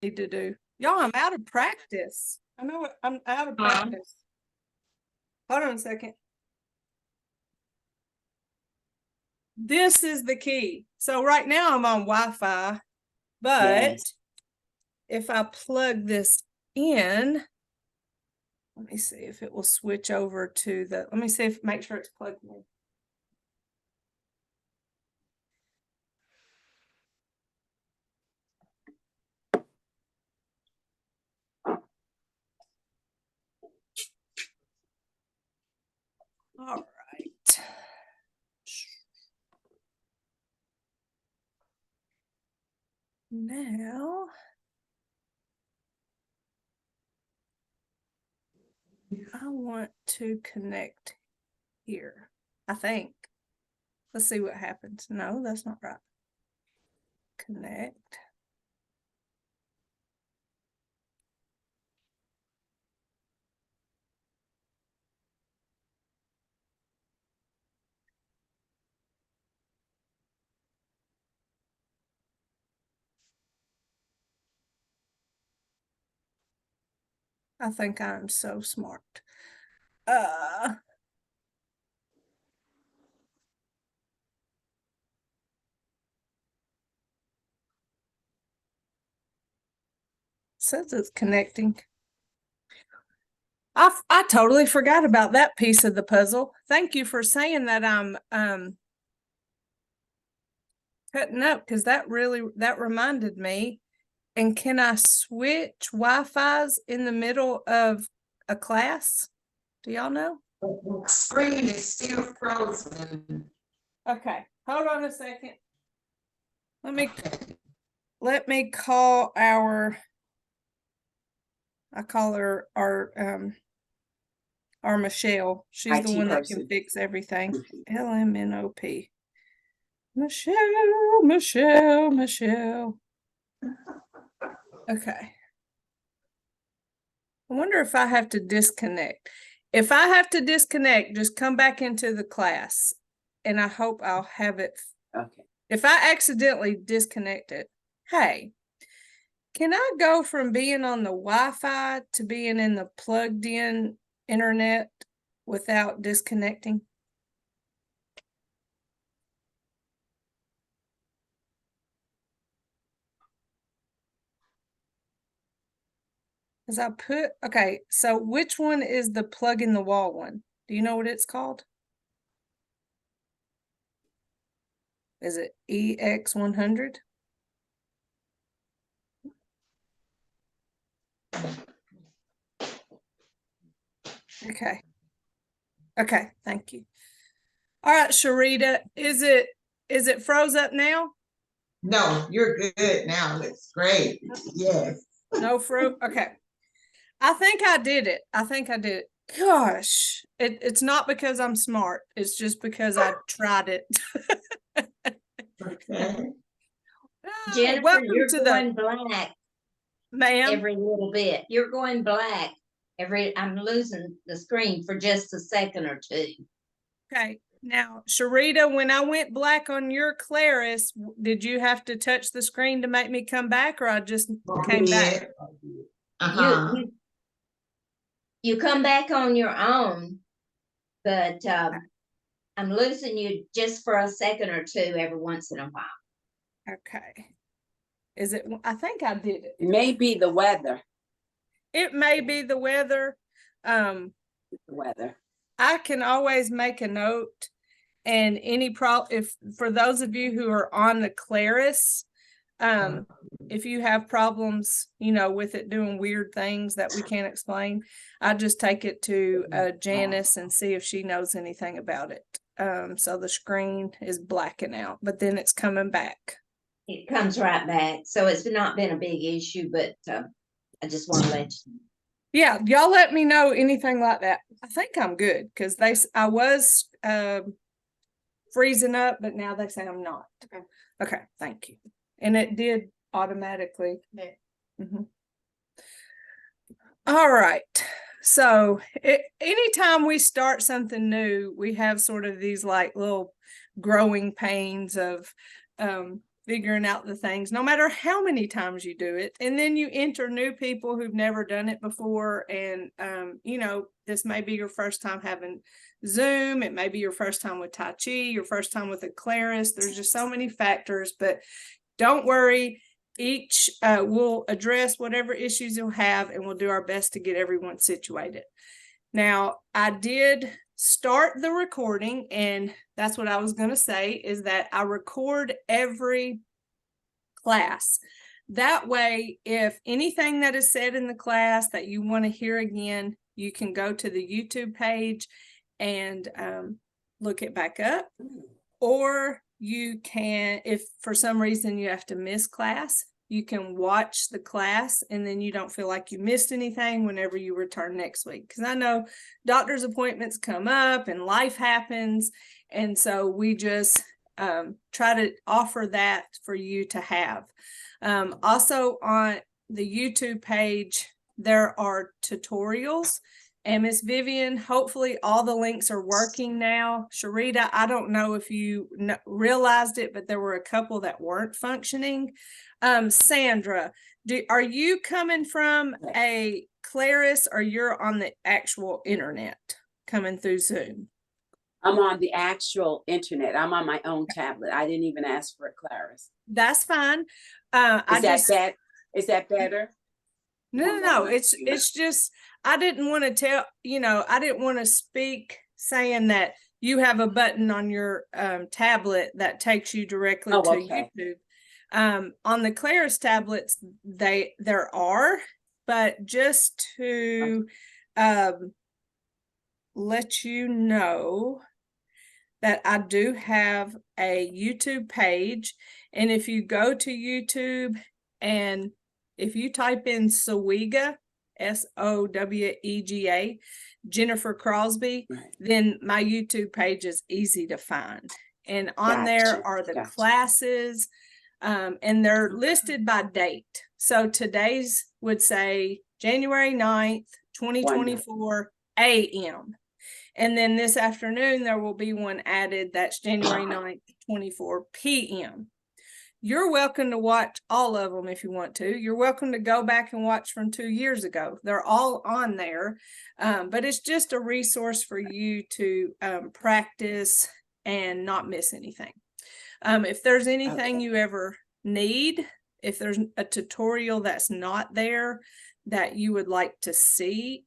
need to do. Y'all, I'm out of practice. I know I'm out of practice. Hold on a second. This is the key. So right now I'm on Wi-Fi, but if I plug this in, let me see if it will switch over to the, let me see if, make sure it's plugged in. All right. Now, I want to connect here, I think. Let's see what happens. No, that's not right. Connect. I think I'm so smart. Says it's connecting. I totally forgot about that piece of the puzzle. Thank you for saying that I'm cutting up, because that reminded me. And can I switch Wi-Fi's in the middle of a class? Do y'all know? The screen is still frozen. Okay, hold on a second. Let me call our, I call her our Michelle. She's the one that can fix everything. LMNOP. Michelle. Okay. I wonder if I have to disconnect. If I have to disconnect, just come back into the class, and I hope I'll have it. Okay. If I accidentally disconnect it, hey, can I go from being on the Wi-Fi to being in the plugged in internet without disconnecting? Because I put, okay, so which one is the plug in the wall one? Do you know what it's called? Is it EX100? Okay. Okay, thank you. All right, Sharita, is it froze up now? No, you're good now. It's great. Yes. No froze. Okay. I think I did it. Gosh, it's not because I'm smart. It's just because I tried it. Okay. Jennifer, welcome you're to going black, ma'am. every little bit. You're going black I'm losing the screen for just a second or two. Okay. Now, Sharita, when I went black on your Claris, did you have to touch the screen to make me come back, or I just came back? You come back on your own, but I'm losing you just for a second or two every once in a while. Okay. Is it? I think I did it. It may be the weather. It may be the weather. The weather. I can always make a note, and if for those of you who are on the Claris, if you have problems, with it doing weird things that we can't explain, I just take it to Janice and see if she knows anything about it. So the screen is blacking out, but then it's coming back. It comes right back. So it's not been a big issue, but I just want to let you know. Yeah, y'all let me know anything like that. I think I'm good, because I was freezing up, but now they say I'm not. Okay, thank you. And it did automatically. All right. So anytime we start something new, we have sort of these like little growing pains of figuring out the things, no matter how many times you do it. And then you enter new people who've never done it before. And, you know, this may be your first time having Zoom. It may be your first time with Tai Chi, your first time with a Claris. There's just so many factors, but don't worry. Each will address whatever issues you'll have, and we'll do our best to get everyone situated. Now, I did start the recording, and that's what I was going to say, is that I record every class. That way, if anything that is said in the class that you want to hear again, you can go to the YouTube page and look it back up. Or you can, if for some reason you have to miss class, you can watch the class, and then you don't feel like you missed anything whenever you return next week. Because I know doctor's appointments come up and life happens. And so we just try to offer that for you to have. Also on the YouTube page, there are tutorials. And Miss Vivian, hopefully all the links are working now. Sharita, I don't know if you realized it, but there were a couple that weren't functioning. Sandra, are you coming from a Claris, or you're on the actual internet coming through Zoom? I'm on the actual internet. I'm on my own tablet. I didn't even ask for a Claris. That's fine. Is that better? No. It's just, I didn't want to tell, I didn't want to speak saying that you have a button on your tablet that takes you directly to YouTube. On the Claris tablets, there are, but just to let you know that I do have a YouTube page. And if you go to YouTube and if you type in SOWEGA, SOWEGA, Jennifer Crosby, then my YouTube page is easy to find. And on there are the classes, and they're listed by date. So today's would say January 9th, 2024 a.m. And then this afternoon, there will be one added that's January 9th, 24 p.m. You're welcome to watch all of them if you want to. You're welcome to go back and watch from 2 years ago. They're all on there, but it's just a resource for you to practice and not miss anything. If there's anything you ever need, if there's a tutorial that's not there that you would like to see,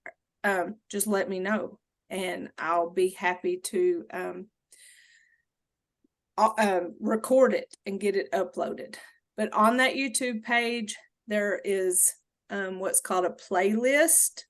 just let me know, and I'll be happy to record it and get it uploaded. But on that YouTube page, there is what's called a playlist,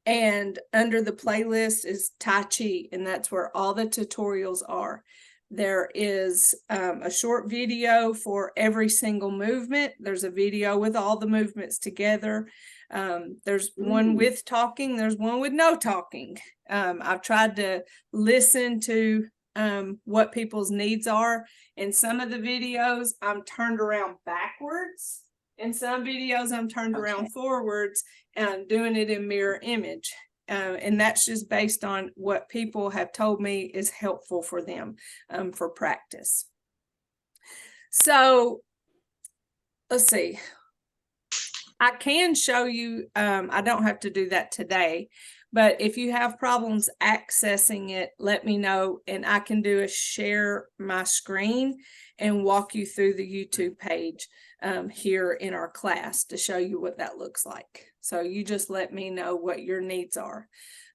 and under the playlist is Tai Chi, and that's where all the tutorials are. There is a short video for every single movement. There's a video with all the movements together. There's one with talking. There's one with no talking. I've tried to listen to what people's needs are. In some of the videos, I'm turned around backwards. In some videos, I'm turned around forwards, and I'm doing it in mirror image. And that's just based on what people have told me is helpful for them for practice. So let's see. I can show you, I don't have to do that today, but if you have problems accessing it, let me know, and I can do a share my screen and walk you through the YouTube page here in our class to show you what that looks like. So you just let me know what your needs are.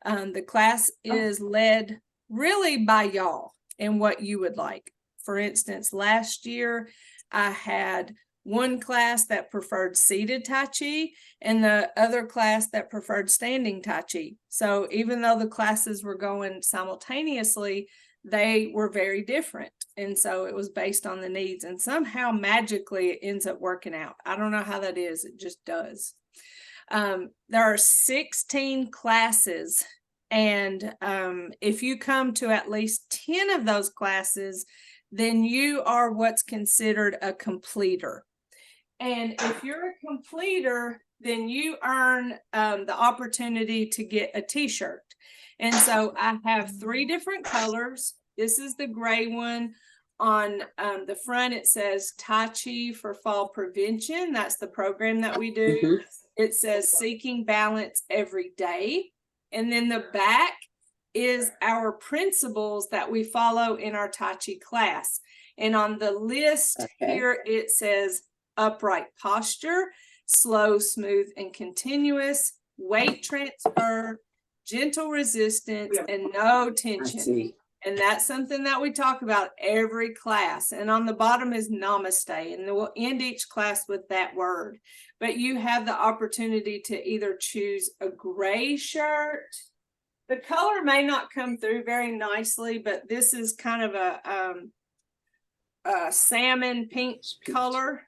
The class is led really by y'all and what you would like. For instance, last year I had one class that preferred seated Tai Chi and the other class that preferred standing Tai Chi. So even though the classes were going simultaneously, they were very different. And so it was based on the needs, and somehow magically it ends up working out. I don't know how that is. It just does. There are 16 classes, and if you come to at least 10 of those classes, then you are what's considered a completer. And if you're a completer, then you earn the opportunity to get a t-shirt. And so I have 3 different colors. This is the gray one. On the front, it says Tai Chi for Fall Prevention. That's the program that we do. Mhm. It says Seeking Balance Every Day. And then the back is our principles that we follow in our Tai Chi class. And on the list Okay. here, it says upright posture, slow, smooth, and continuous, weight transfer, gentle resistance, and no I tension. see. And that's something that we talk about every class. And on the bottom is namaste. And then we'll end each class with that word. But you have the opportunity to either choose a gray shirt. The color may not come through very nicely, but this is kind of a salmon pink color.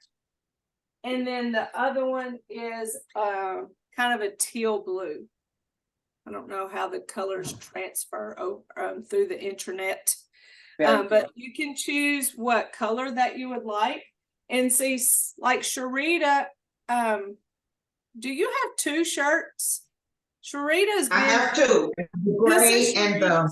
And then the other one is kind of a teal blue. I don't know how the colors transfer over, through the internet. Very But you can choose what color that you would like. And see, like Sharita, do you have 2 shirts? Sharita's I been, have 2, the gray and the,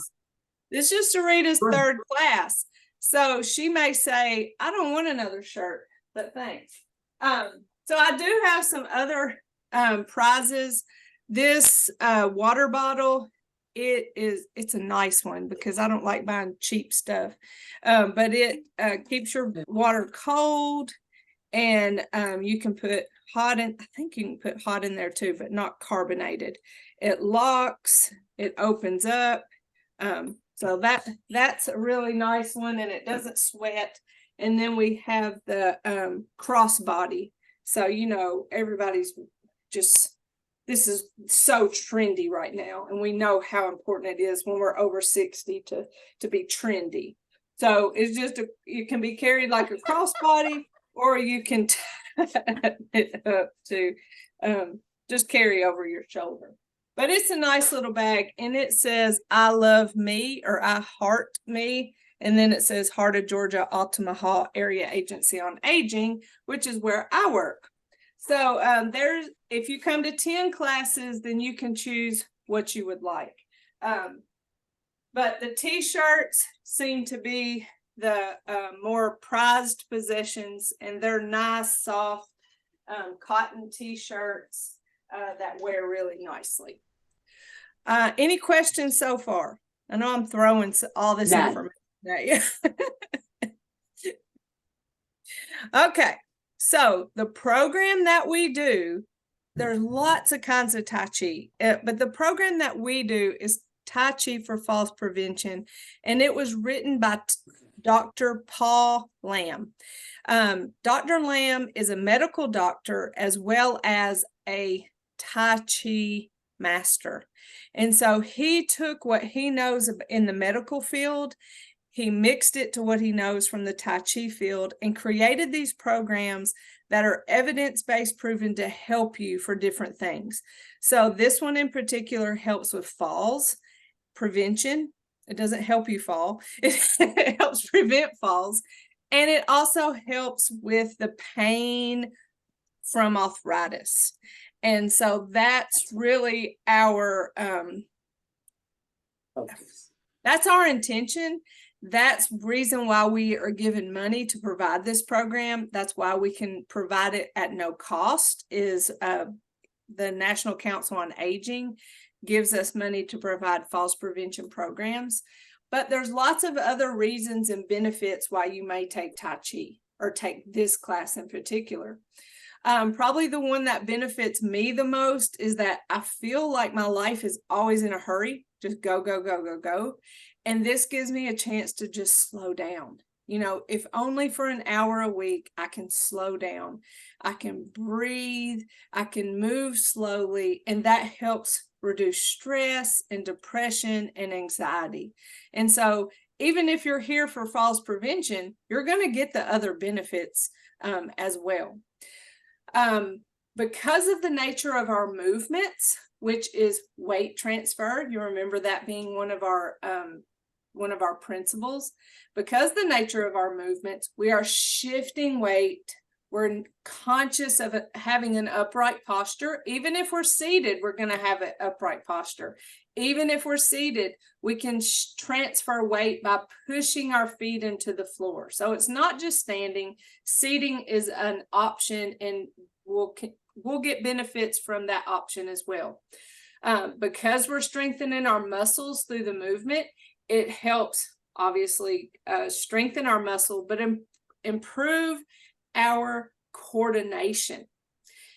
this is Sharita's Right. 3rd class. So she may say, I don't want another shirt, but thanks. So I do have some other prizes. This water bottle, it's a nice one because I don't like buying cheap stuff. But it keeps your water cold, and you can put hot in. I think you can put hot in there too, but not carbonated. It locks, it opens up. So that's a really nice one, and it doesn't sweat. And then we have the crossbody. So, you know, everybody's just, this is so trendy right now. And we know how important it is when we're over 60 to be trendy. So it's just, it can be carried like a crossbody, or you can it up to just carry over your shoulder. But it's a nice little bag, and it says, I love me, or I heart me. And then it says Heart of Georgia Altamaha Area Agency on Aging, which is where I work. So there's, if you come to 10 classes, then you can choose what you would like. But the t-shirts seem to be the more prized possessions, and they're nice, soft cotton t-shirts that wear really nicely. Any questions so far? I know I'm throwing all this None. information at you. Okay, so the program that we do, there's lots of kinds of Tai Chi, but the program that we do is Tai Chi for Falls Prevention, and it was written by Dr. Paul Lamb. Dr. Lamb is a medical doctor as well as a Tai Chi master. And so he took what he knows in the medical field, he mixed it to what he knows from the Tai Chi field, and created these programs that are evidence-based, proven to help you for different things. So this one in particular helps with falls prevention. It doesn't help you fall. It helps prevent falls. And it also helps with the pain from arthritis. And so that's really our, that's our intention. That's reason why we are given money to provide this program. That's why we can provide it at no cost, is the National Council on Aging gives us money to provide falls prevention programs. But there's lots of other reasons and benefits why you may take Tai Chi or take this class in particular. Probably the one that benefits me the most is that I feel like my life is always in a hurry, just go, go, go, go, go. And this gives me a chance to just slow down. You know, if only for an hour a week, I can slow down. I can breathe, I can move slowly, and that helps reduce stress and depression and anxiety. And so even if you're here for falls prevention, you're going to get the other benefits as well. Because of the nature of our movements, which is weight transfer, you remember that being one of our principles. Because the nature of our movements, we are shifting weight. We're conscious of having an upright posture. Even if we're seated, we're going to have an upright posture. Even if we're seated, we can transfer weight by pushing our feet into the floor. So it's not just standing. Seating is an option, and we'll get benefits from that option as well. Because we're strengthening our muscles through the movement, it helps obviously strengthen our muscle, but improve our coordination.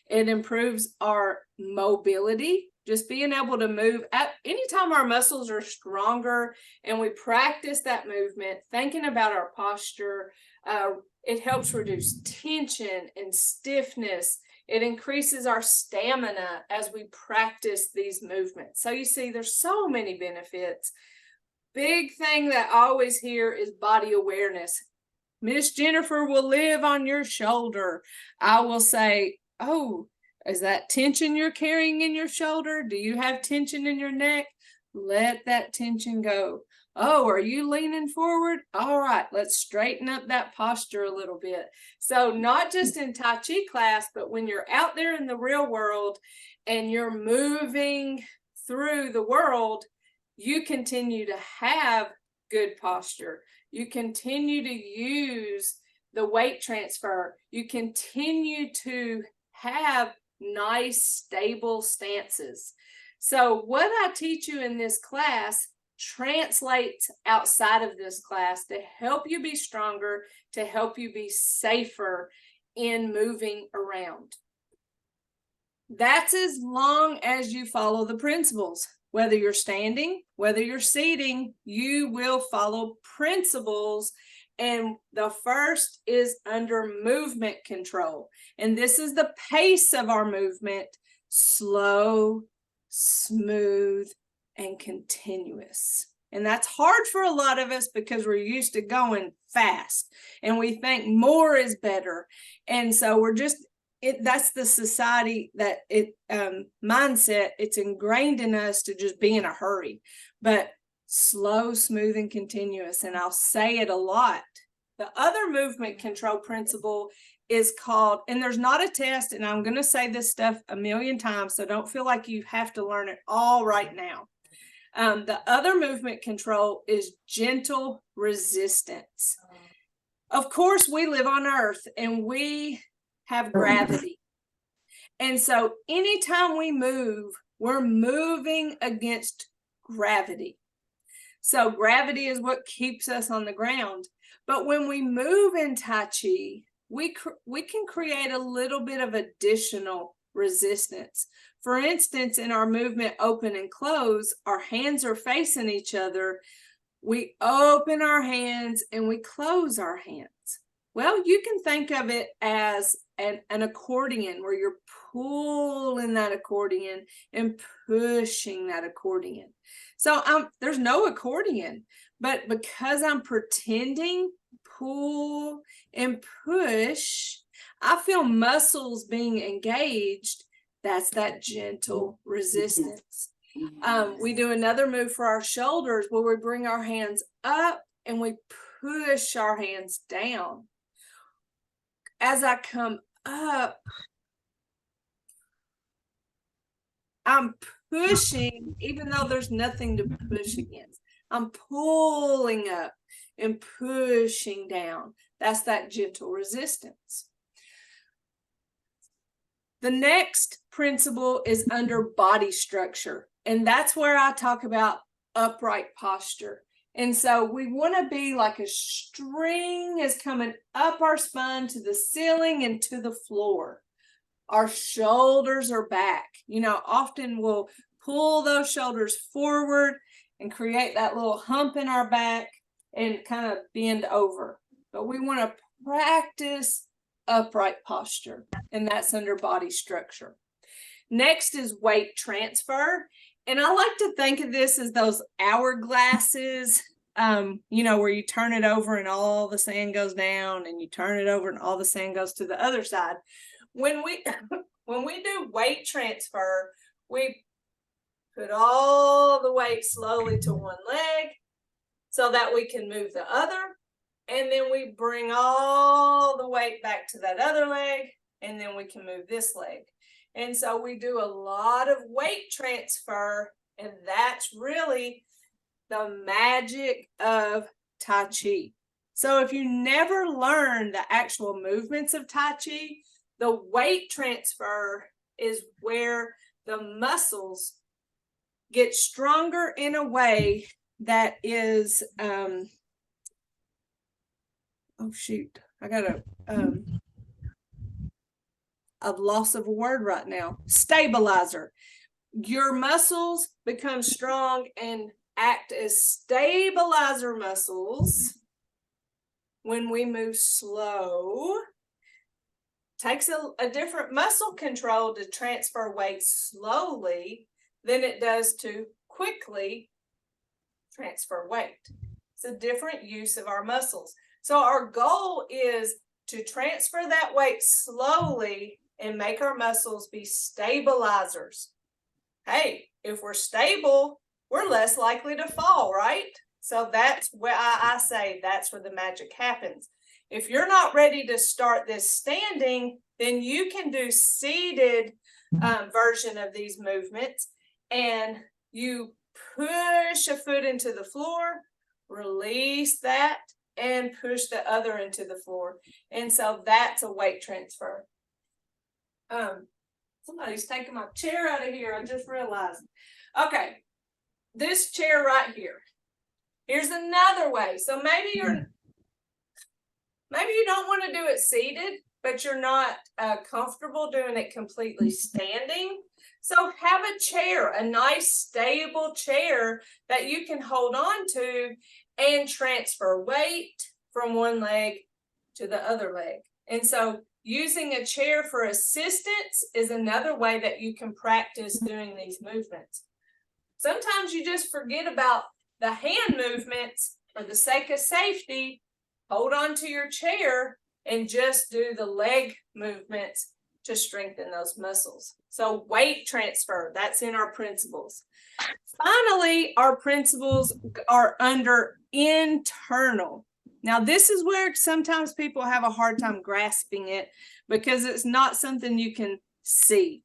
It improves our mobility, just being able to move. At anytime our muscles are stronger and we practice that movement, thinking about our posture, it helps reduce tension and stiffness. It increases our stamina as we practice these movements. So you see, there's so many benefits. Big thing that I always hear is body awareness. Miss Jennifer will live on your shoulder. I will say, oh, is that tension you're carrying in your shoulder? Do you have tension in your neck? Let that tension go. Oh, are you leaning forward? All right, let's straighten up that posture a little bit. So not just in Tai Chi class, but when you're out there in the real world and you're moving through the world, you continue to have good posture. You continue to use the weight transfer. You continue to have nice, stable stances. So what I teach you in this class translates outside of this class to help you be stronger, to help you be safer in moving around. That's as long as you follow the principles. Whether you're standing, whether you're seating, you will follow principles. And the first is under movement control. And this is the pace of our movement: slow, smooth, and continuous. And that's hard for a lot of us because we're used to going fast and we think more is better. And so we're just, that's the society that mindset, it's ingrained in us to just be in a hurry. But slow, smooth, and continuous. And I'll say it a lot. The other movement control principle is called, and there's not a test, and I'm going to say this stuff a million times, so don't feel like you have to learn it all right now. The other movement control is gentle resistance. Of course, we live on Earth and we have gravity. And so anytime we move, we're moving against gravity. So gravity is what keeps us on the ground. But when we move in Tai Chi, we can create a little bit of additional resistance. For instance, in our movement open and close, our hands are facing each other. We open our hands and we close our hands. Well, you can think of it as an accordion, where you're pulling that accordion and pushing that accordion. So there's no accordion, but because I'm pretending, pull and push, I feel muscles being engaged. That's that gentle resistance. We do another move for our shoulders where we bring our hands up and we push our hands down. As I come up, I'm pushing, even though there's nothing to push against. I'm pulling up and pushing down. That's that gentle resistance. The next principle is under body structure, and that's where I talk about upright posture. And so we want to be like a string is coming up our spine to the ceiling and to the floor. Our shoulders are back. You know, often we'll pull those shoulders forward and create that little hump in our back and kind of bend over. But we want to practice upright posture, and that's under body structure. Next is weight transfer. And I like to think of this as those hourglasses, you know, where you turn it over and all the sand goes down, and you turn it over and all the sand goes to the other side. When we do weight transfer, we put all the weight slowly to one leg so that we can move the other. And then we bring all the weight back to that other leg, and then we can move this leg. And so we do a lot of weight transfer And that's really the magic of Tai Chi. So if you never learn the actual movements of Tai Chi, the weight transfer is where the muscles get stronger in a way that is, oh shoot, I got a loss of a word right now. Stabilizer. Your muscles become strong and act as stabilizer muscles when we move slow. Takes a different muscle control to transfer weight slowly than it does to quickly transfer weight. It's a different use of our muscles. So our goal is to transfer that weight slowly and make our muscles be stabilizers. Hey, if we're stable, we're less likely to fall, right? So that's where I say that's where the magic happens. If you're not ready to start this standing, then you can do seated version of these movements, and you push a foot into the floor, release that, and push the other into the floor. And so that's a weight transfer. Somebody's taking my chair out of here. I just realized. Okay, this chair right here. Here's another way. So maybe you don't want to do it seated, but you're not comfortable doing it completely standing. So have a chair, a nice stable chair that you can hold on to and transfer weight from one leg to the other leg. And so using a chair for assistance is another way that you can practice doing these movements. Sometimes you just forget about the hand movements for the sake of safety. Hold on to your chair and just do the leg movements to strengthen those muscles. So weight transfer, that's in our principles. Finally, our principles are under internal. Now, this is where sometimes people have a hard time grasping it because it's not something you can see.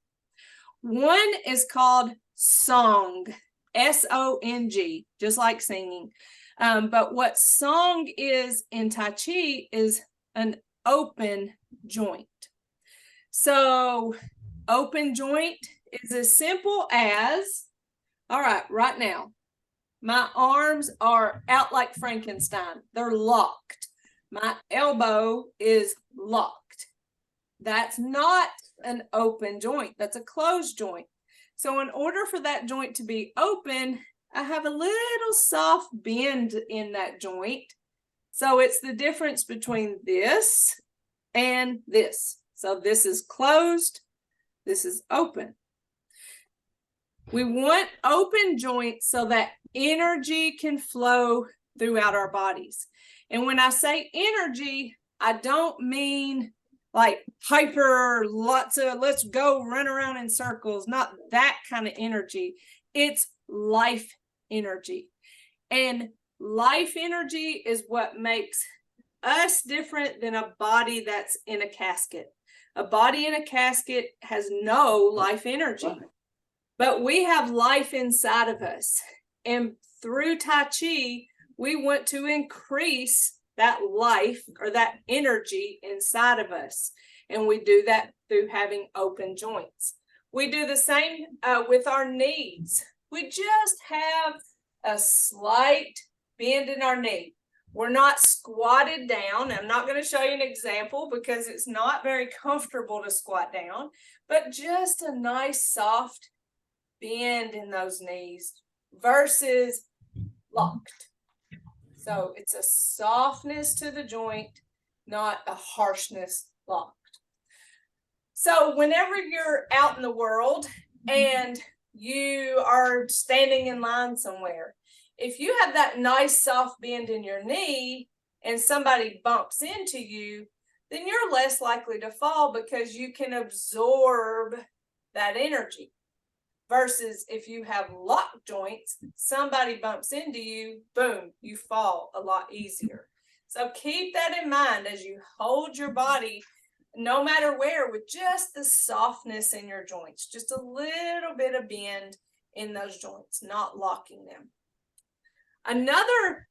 One is called song, S-O-N-G, just like singing. But what song is in Tai Chi is an open joint. So open joint is as simple as, all right, right now, my arms are out like Frankenstein. They're locked. My elbow is locked. That's not an open joint. That's a closed joint. So in order for that joint to be open, I have a little soft bend in that joint. So it's the difference between this and this. So this is closed. This is open. We want open joints so that energy can flow throughout our bodies. And when I say energy, I don't mean like hyper, lots of let's go run around in circles, not that kind of energy. It's life energy. And life energy is what makes us different than a body that's in a casket. A body in a casket has no life energy. But we have life inside of us. And through Tai Chi, we want to increase that life or that energy inside of us. And we do that through having open joints. We do the same with our knees. We just have a slight bend in our knee. We're not squatted down. I'm not going to show you an example because it's not very comfortable to squat down, but just a nice soft bend in those knees versus locked. So it's a softness to the joint, not a harshness locked. So whenever you're out in the world and you are standing in line somewhere, if you have that nice soft bend in your knee and somebody bumps into you, then you're less likely to fall because you can absorb that energy. Versus if you have locked joints, somebody bumps into you, boom, you fall a lot easier. So keep that in mind as you hold your body, no matter where, with just the softness in your joints, just a little bit of bend, in those joints, not locking them. Another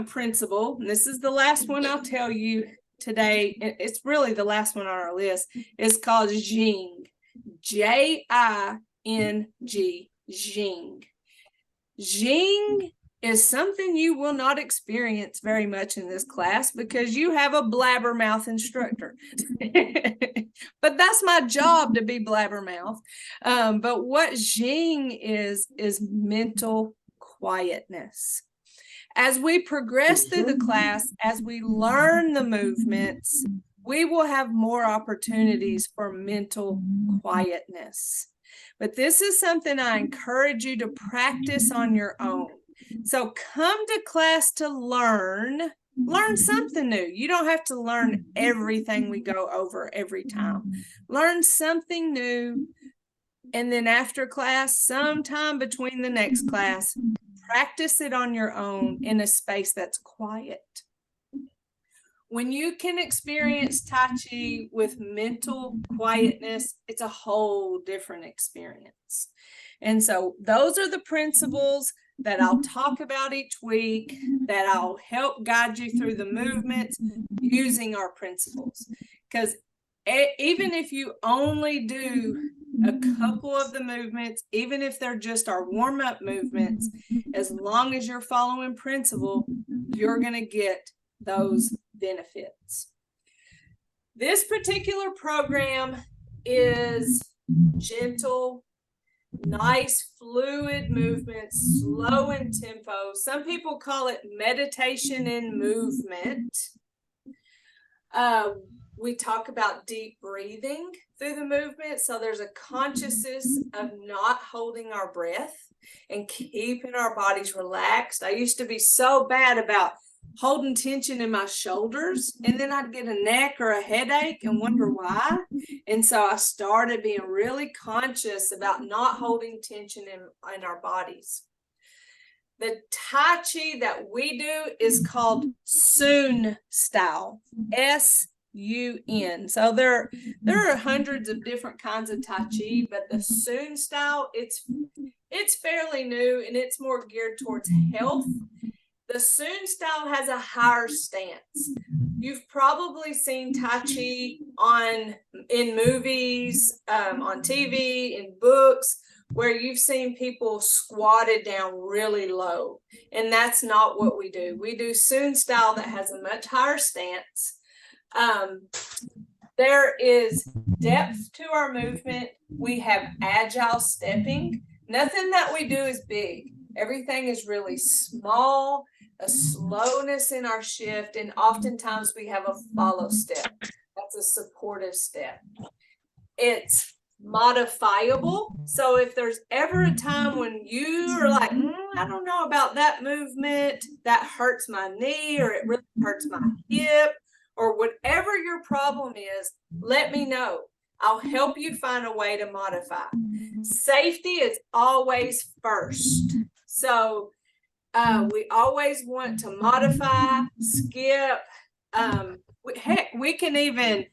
principle, and this is the last one I'll tell you today, it's really the last one on our list, is called Jing. J-I-N-G, Jing. Jing is something you will not experience very much in this class because you have a blabbermouth instructor. But that's my job, to be blabbermouth. But what Jing is mental quietness. As we progress through the class, as we learn the movements, we will have more opportunities for mental quietness. But this is something I encourage you to practice on your own. So come to class to learn something new. You don't have to learn everything we go over every time. Learn something new. And then after class, sometime between the next class, practice it on your own in a space that's quiet. When you can experience Tai Chi with mental quietness, it's a whole different experience. And so those are the principles that I'll talk about each week, that I'll help guide you through the movements using our principles. Because even if you only do a couple of the movements, even if they're just our warm-up movements, as long as you're following principle, you're going to get those benefits. This particular program is gentle, nice, fluid movements, slow in tempo. Some people call it meditation in movement. We talk about deep breathing through the movement. So there's a consciousness of not holding our breath and keeping our bodies relaxed. I used to be so bad about holding tension in my shoulders, and then I'd get a neck or a headache and wonder why. And so I started being really conscious about not holding tension in our bodies. The Tai Chi that we do is called Sun style, S-U-N. So there are hundreds of different kinds of Tai Chi, but the Sun style, it's fairly new and it's more geared towards health. The Sun style has a higher stance. You've probably seen Tai Chi in movies, on TV, in books, where you've seen people squatted down really low. And that's not what we do. We do Sun style that has a much higher stance. There is depth to our movement. We have agile stepping. Nothing that we do is big. Everything is really small, a slowness in our shift, and oftentimes we have a follow step. That's a supportive step. It's modifiable. So if there's ever a time when you are like, I don't know about that movement, that hurts my knee, or it really hurts my hip, or whatever your problem is, let me know. I'll help you find a way to modify. Safety is always first. So we always want to modify, skip. Heck, we can even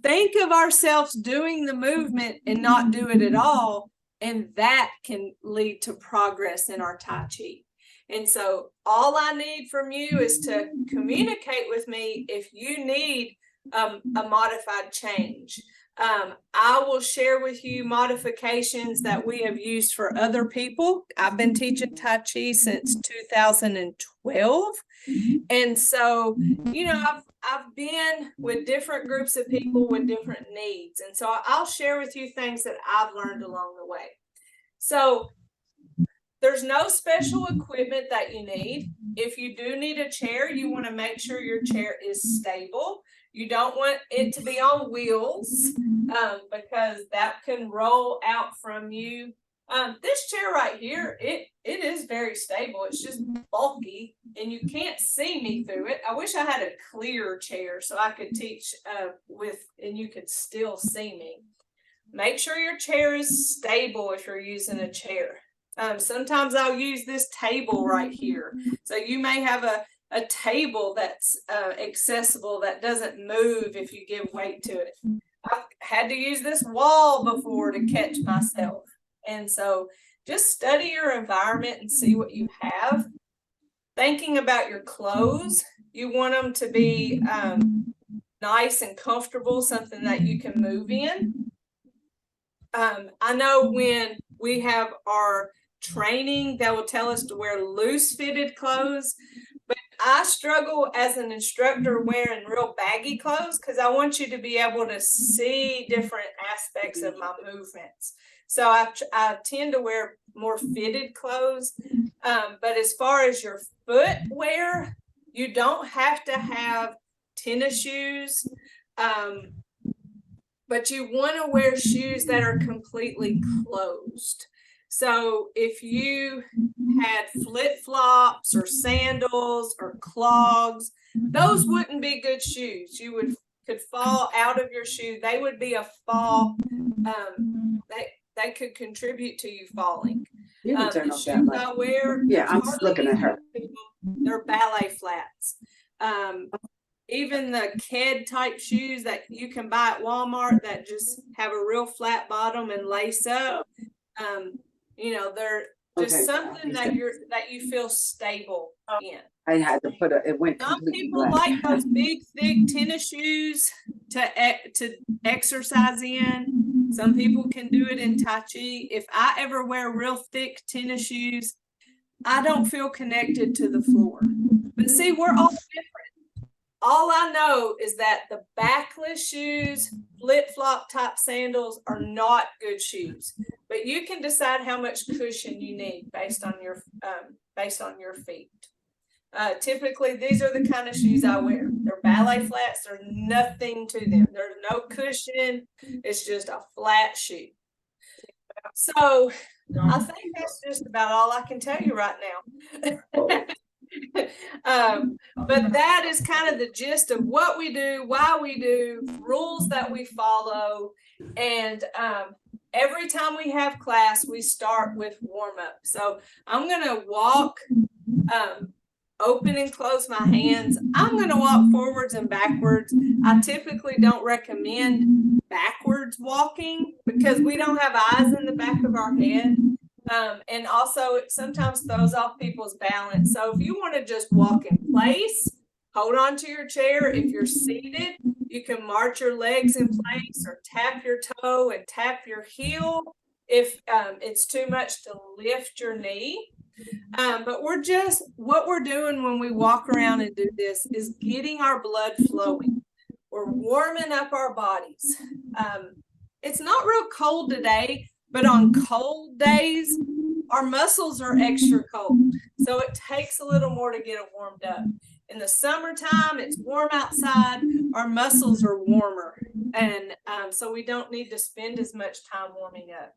think of ourselves doing the movement and not do it at all. And that can lead to progress in our Tai Chi. And so all I need from you is to communicate with me if you need a modified change. I will share with you modifications that we have used for other people. I've been teaching Tai Chi since 2012. And so, you know, I've been with different groups of people with different needs. And so I'll share with you things that I've learned along the way. So there's no special equipment that you need. If you do need a chair, you want to make sure your chair is stable. You don't want it to be on wheels because that can roll out from you. This chair right here, it is very stable. It's just bulky and you can't see me through it. I wish I had a clear chair so I could teach and you could still see me. Make sure your chair is stable if you're using a chair. Sometimes I'll use this table right here. So you may have a table that's accessible that doesn't move if you give weight to it. I've had to use this wall before to catch myself. And so just study your environment and see what you have. Thinking about your clothes, you want them to be nice and comfortable, something that you can move in. I know when we have our training, that will tell us to wear loose fitted clothes, but I struggle as an instructor wearing real baggy clothes because I want you to be able to see different aspects of my movements. So I tend to wear more fitted clothes. But as far as your footwear, you don't have to have tennis shoes. But you want to wear shoes that are completely closed. So if you had flip-flops or sandals or clogs, those wouldn't be good shoes. You could fall out of your shoe. They would be a fall. They could contribute to you falling. You can turn The off shoes that light. I wear, Yeah, I'm hardly looking at her. they're ballet flats. Even the KED type shoes that you can buy at Walmart that just have a real flat bottom and lace up, you know, they're just Okay. something that you feel stable in. I had to put it went Some completely people black. like those big, thick tennis shoes to exercise in. Some people can do it in Tai Chi. If I ever wear real thick tennis shoes, I don't feel connected to the floor. But see, we're all different. All I know is that the backless shoes, flip-flop type sandals are not good shoes. But you can decide how much cushion you need based on your feet. Typically, these are the kind of shoes I wear. They're ballet flats. There's nothing to them. There's no cushion. It's just a flat shoe. So I think that's just about all I can tell you right now. But that is kind of the gist of what we do, why we do, rules that we follow. And every time we have class, we start with warm up. So I'm going to walk, open and close my hands. I'm going to walk forwards and backwards. I typically don't recommend backwards walking because we don't have eyes in the back of our head. And also it sometimes throws off people's balance. So if you want to just walk in place, hold on to your chair. If you're seated, you can march your legs in place or tap your toe and tap your heel if it's too much to lift your knee. But what we're doing when we walk around and do this is getting our blood flowing. We're warming up our bodies. It's not real cold today, but on cold days, our muscles are extra cold. So it takes a little more to get it warmed up. In the summertime, it's warm outside. Our muscles are warmer. And so we don't need to spend as much time warming up.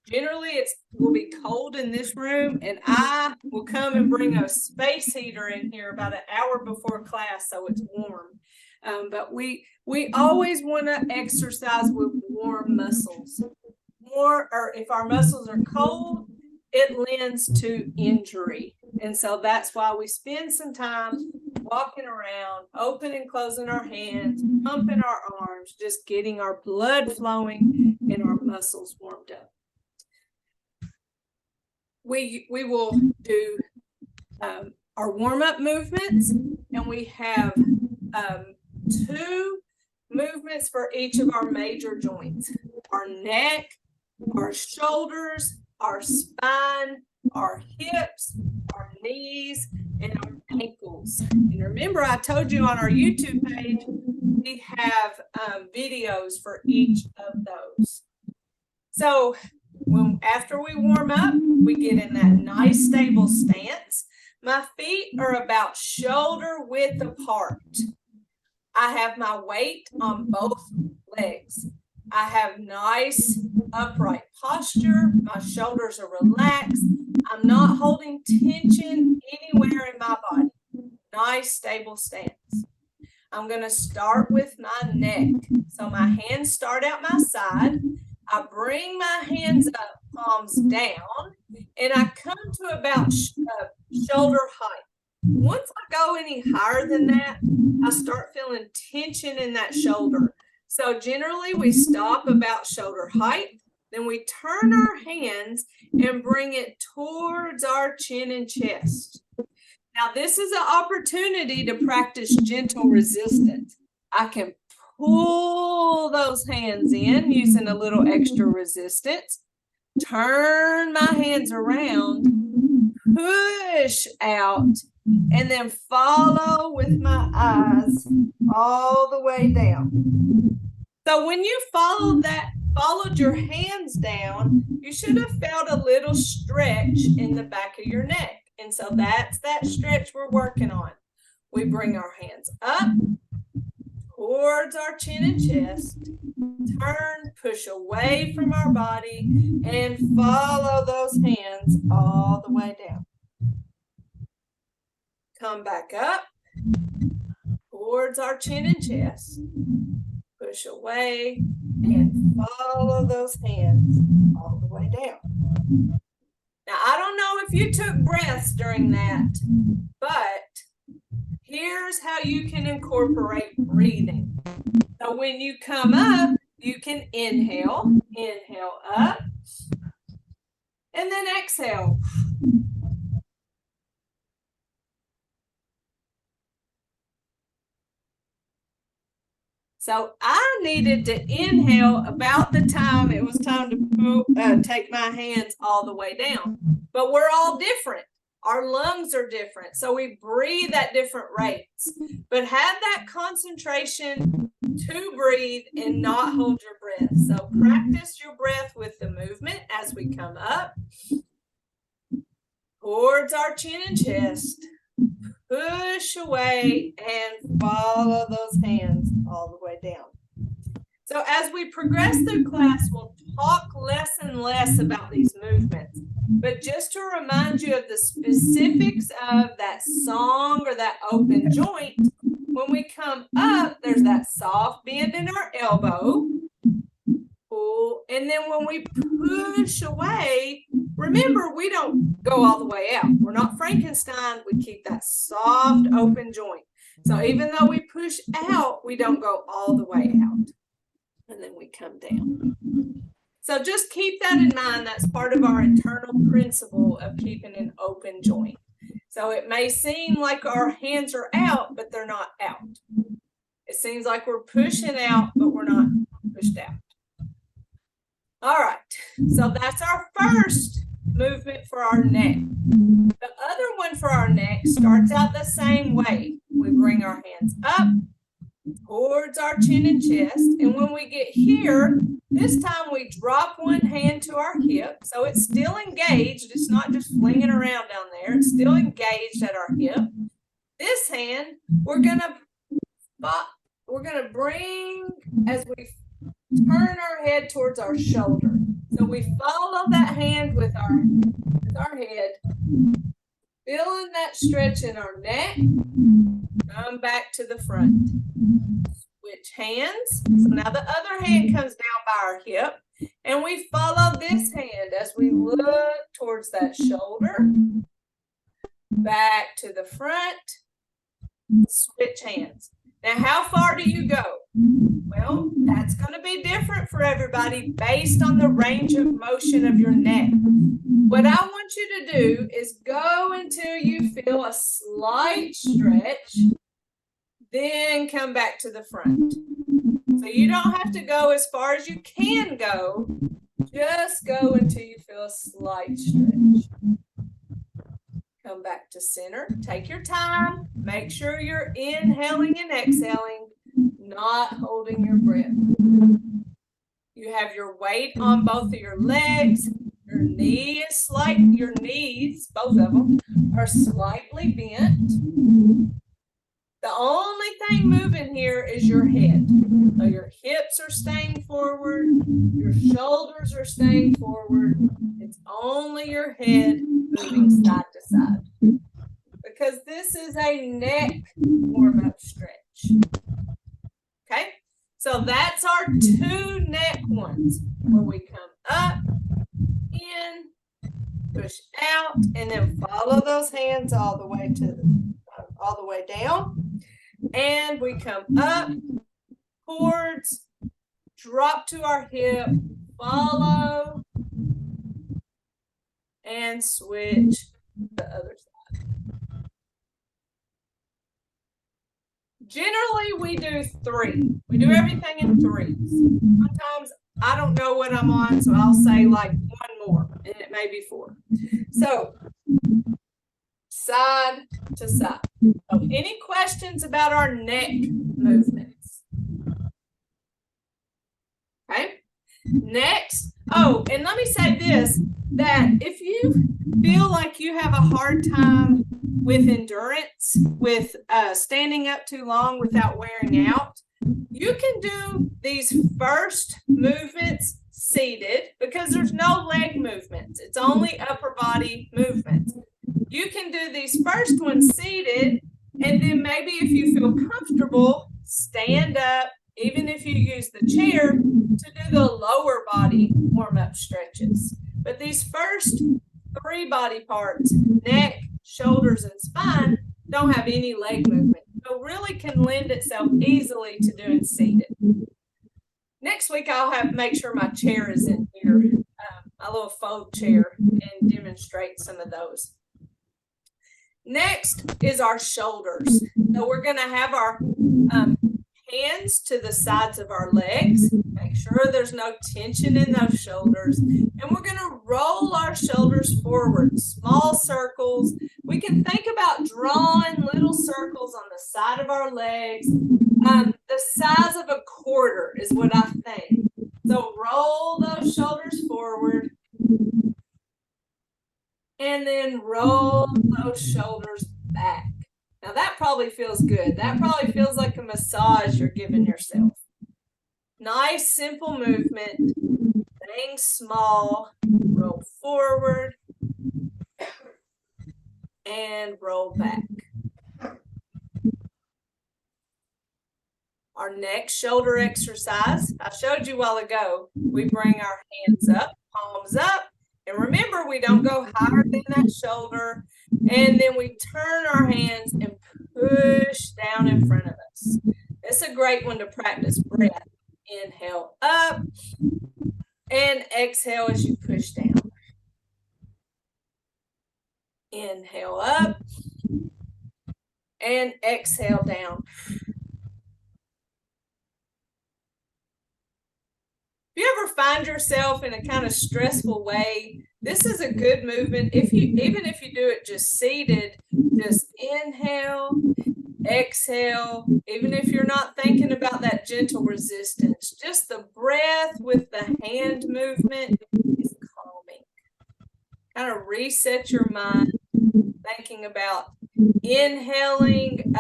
Generally, it will be cold in this room, and I will come and bring a space heater in here about an hour before class so it's warm. But we always want to exercise with warm muscles. Or if our muscles are cold, it lends to injury. And so that's why we spend some time walking around, opening and closing our hands, pumping our arms, just getting our blood flowing and our muscles warmed up. We will do our warm-up movements, and we have 2 movements for each of our major joints: our neck, our shoulders, our spine, our hips, our knees, and our ankles. And remember, I told you on our YouTube page, we have videos for each of those. So after we warm up, we get in that nice stable stance. My feet are about shoulder width apart. I have my weight on both legs. I have nice upright posture. My shoulders are relaxed. I'm not holding tension anywhere in my body. Nice stable stance. I'm going to start with my neck. So my hands start at my side. I bring my hands up, palms down, and I come to about shoulder height. Once I go any higher than that, I start feeling tension in that shoulder. So generally we stop about shoulder height, Then we turn our hands and bring it towards our chin and chest. Now, this is an opportunity to practice gentle resistance. I can pull those hands in using a little extra resistance, turn my hands around, push out, and then follow with my eyes all the way down. So when you followed your hands down, you should have felt a little stretch in the back of your neck. And so that's that stretch we're working on. We bring our hands up towards our chin and chest, turn, push away from our body, and follow those hands all the way down. Come back up towards our chin and chest, push away, and follow those hands all the way down. Now, I don't know if you took breaths during that, but here's how you can incorporate breathing. So when you come up, you can inhale up, and then exhale. So I needed to inhale about the time it was time to take my hands all the way down. But we're all different. Our lungs are different. So we breathe at different rates. But have that concentration to breathe and not hold your breath. So practice your breath with the movement as we come up towards our chin and chest. Push away and follow those hands all the way down. So as we progress through class, we'll talk less and less about these movements. But just to remind you of the specifics of that song or that open joint, when we come up, there's that soft bend in our elbow. Pull, and then when we push away, remember, we don't go all the way out. We're not Frankenstein. We keep that soft open joint. So even though we push out, we don't go all the way out. And then we come down. So just keep that in mind. That's part of our internal principle of keeping an open joint. So it may seem like our hands are out, but they're not out. It seems like we're pushing out, but we're not pushed out. All right, so that's our first movement for our neck. The other one for our neck starts out the same way. We bring our hands up towards our chin and chest, and when we get here, this time we drop one hand to our hip, so it's still engaged. It's not just flinging around down there. It's still engaged at our hip. This hand, we're gonna bring as we turn our head towards our shoulder. So we follow that hand with our head, feeling that stretch in our neck. Come back to the front. Switch hands. So now the other hand comes down by our hip, and we follow this hand as we look towards that shoulder. Back to the front. Switch hands. Now, how far do you go? Well, that's going to be different for everybody based on the range of motion of your neck. What I want you to do is go until you feel a slight stretch, then come back to the front. So you don't have to go as far as you can go, just go until you feel a slight stretch. Come back to center. Take your time. Make sure you're inhaling and exhaling, not holding your breath. You have your weight on both of your legs. Your knees, both of them, are slightly bent. The only thing moving here is your head. So your hips are staying forward. Your shoulders are staying forward. It's only your head moving side to side. Because this is a neck warm-up stretch. Okay? So that's our two neck ones, where we come up, in, push out, and then follow those hands all the way down. And we come up, towards, drop to our hip, follow and switch the other side. Generally, we do 3. We do everything in 3s. Sometimes I don't know what I'm on, so I'll say like 1 more, and it may be 4. So, side to side. So, any questions about our neck movements? Okay. Next. Oh, and let me say this, that if you feel like you have a hard time with endurance, with standing up too long without wearing out, you can do these first movements seated because there's no leg movements. It's only upper body movements. You can do these first ones seated, and then maybe if you feel comfortable, stand up, even if you use the chair, to do the lower body warm-up stretches. But these first 3 body parts, neck, shoulders, and spine, don't have any leg movement. So really can lend itself easily to doing seated. Next week, I'll make sure my chair is in here, my little fold chair, and demonstrate some of those. Next is our shoulders. So we're going to have our hands to the sides of our legs. Make sure there's no tension in those shoulders. And we're going to roll our shoulders forward, small circles. We can think about drawing little circles on the side of our legs. The size of a quarter is what I think. So roll those shoulders forward. And then roll those shoulders back. Now that probably feels good. That probably feels like a massage you're giving yourself. Nice, simple movement. Staying small. Roll forward. And roll back. Our next shoulder exercise, I showed you a while ago. We bring our hands up, palms up. And remember, we don't go higher than that shoulder. And then we turn our hands and push down in front of us. It's a great one to practice breath. Inhale up and exhale as you push down. Inhale up and exhale down. If you ever find yourself in a kind of stressful way, this is a good movement. Even if you do it just seated, just inhale, exhale. Even if you're not thinking about that gentle resistance, just the breath with the hand movement is calming. Kind of reset your mind, thinking about inhaling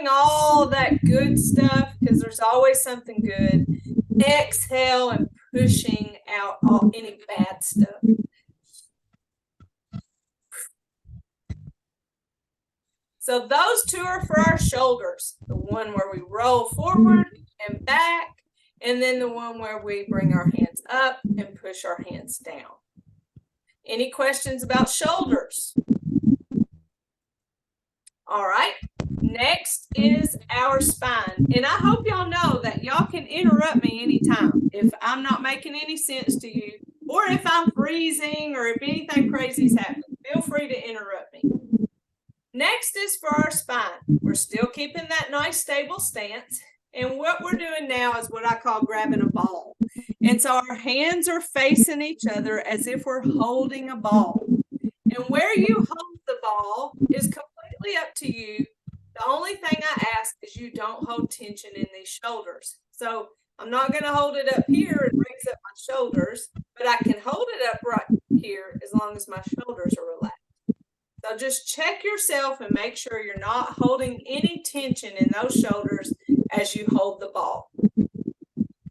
all that good stuff, because there's always something good. Exhale and pushing out any bad stuff. So those 2 are for our shoulders. The one where we roll forward and back, and then the one where we bring our hands up and push our hands down. Any questions about shoulders? All right. Next is our spine. And I hope y'all know that y'all can interrupt me anytime. If I'm not making any sense to you, or if I'm freezing, or if anything crazy is happening, feel free to interrupt me. Next is for our spine. We're still keeping that nice stable stance. And what we're doing now is what I call grabbing a ball. And so our hands are facing each other as if we're holding a ball. And where you hold the ball is completely up to you. The only thing I ask is you don't hold tension in these shoulders. So I'm not going to hold it up here and raise up my shoulders, but I can hold it up right here as long as my shoulders are relaxed. So just check yourself and make sure you're not holding any tension in those shoulders as you hold the ball.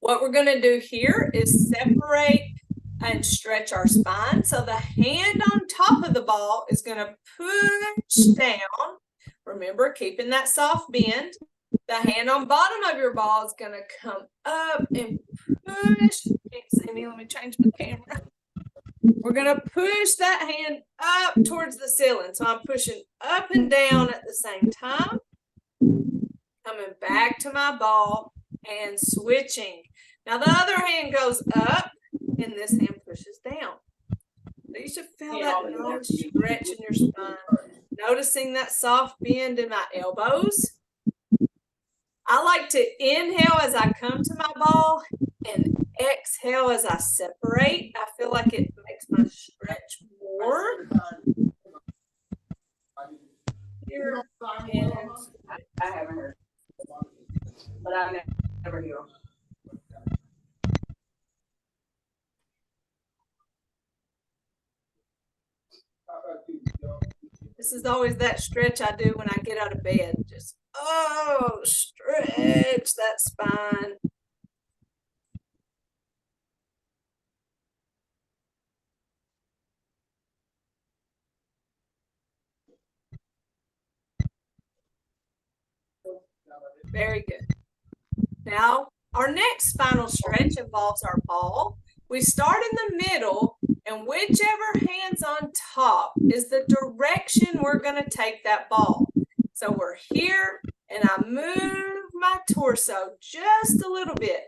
What we're going to do here is separate and stretch our spine. So the hand on top of the ball is going to push down. Remember, keeping that soft bend. The hand on bottom of your ball is going to come up and push. Can't see me. Let me change my camera. We're going to push that hand up towards the ceiling. So I'm pushing up and down at the same time. Coming back to my ball and switching. Now the other hand goes up and this hand pushes down. So you should feel that nice stretch in your spine. Noticing that soft bend in my elbows. I like to inhale as I come to my ball and exhale as I separate. I feel like it makes my stretch more. Here and I haven't heard, but I never hear. this is always that stretch I do when I get out of bed. Just, oh, stretch that spine. Very good. Now, our next spinal stretch involves our ball. We start in the middle, and whichever hand's on top is the direction we're going to take that ball. So we're here, and I move my torso just a little bit,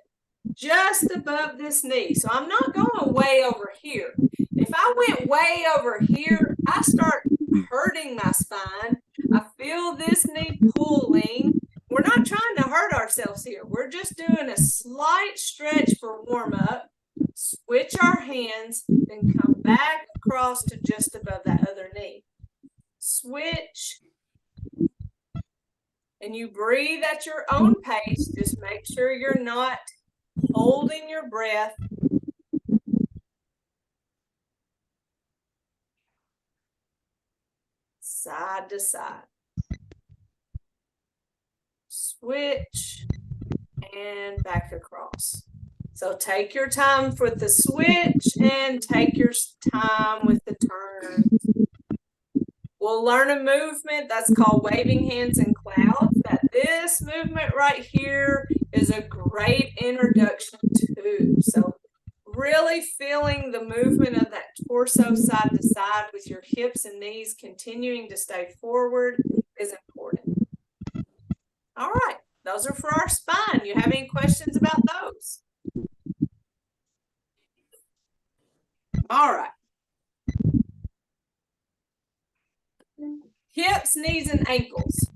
just above this knee. So I'm not going way over here. If I went way over here, I start hurting my spine. I feel this knee pulling. We're not trying to hurt ourselves here. We're just doing a slight stretch for warm up. Switch our hands, then come back across to just above that other knee. Switch. And you breathe at your own pace. Just make sure you're not holding your breath. Side to side. Switch and back across. So take your time with the switch and take your time with the turn. We'll learn a movement that's called waving hands in clouds. This movement right here is a great introduction to. So really feeling the movement of that torso side to side with your hips and knees continuing to stay forward is important. All right, those are for our spine. You have any questions about those? All right. Hips, knees, and ankles.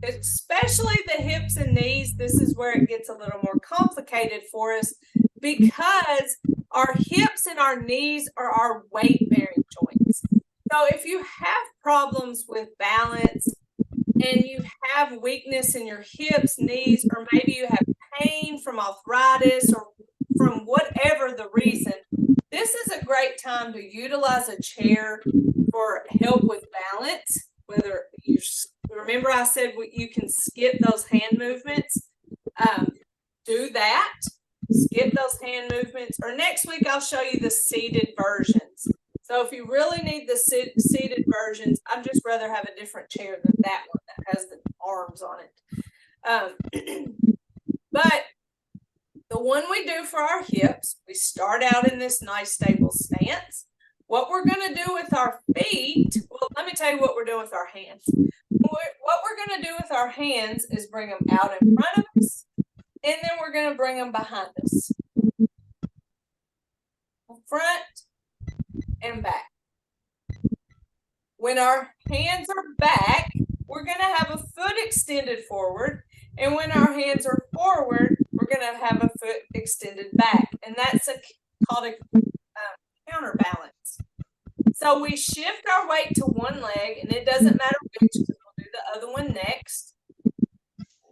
Especially the hips and knees, this is where it gets a little more complicated for us because our hips and our knees are our weight-bearing joints. So if you have problems with balance and you have weakness in your hips, knees, or maybe you have pain from arthritis or from whatever the reason, this is a great time to utilize a chair for help with balance. Whether you remember I said you can skip those hand movements, do that, skip those hand movements, or next week I'll show you the seated versions. So if you really need the seated versions, I'd just rather have a different chair than that one that has the arms on it. But the one we do for our hips, we start out in this nice stable stance. What we're going to do with our feet, well, let me tell you what we're doing with our hands. What we're going to do with our hands is bring them out in front of us, and then we're going to bring them behind us. Front and back. When our hands are back, we're going to have a foot extended forward, and when our hands are forward, we're going to have a foot extended back, and that's called a counterbalance. So we shift our weight to one leg, and it doesn't matter which, because we'll do the other one next.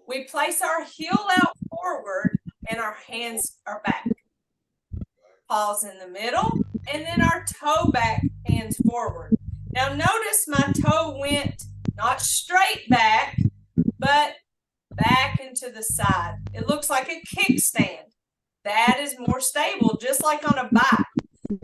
We place our heel out forward, and our hands are back. Paws in the middle, and then our toe back, hands forward. Now notice my toe went not straight back, but back into the side. It looks like a kickstand. That is more stable, just like on a bike.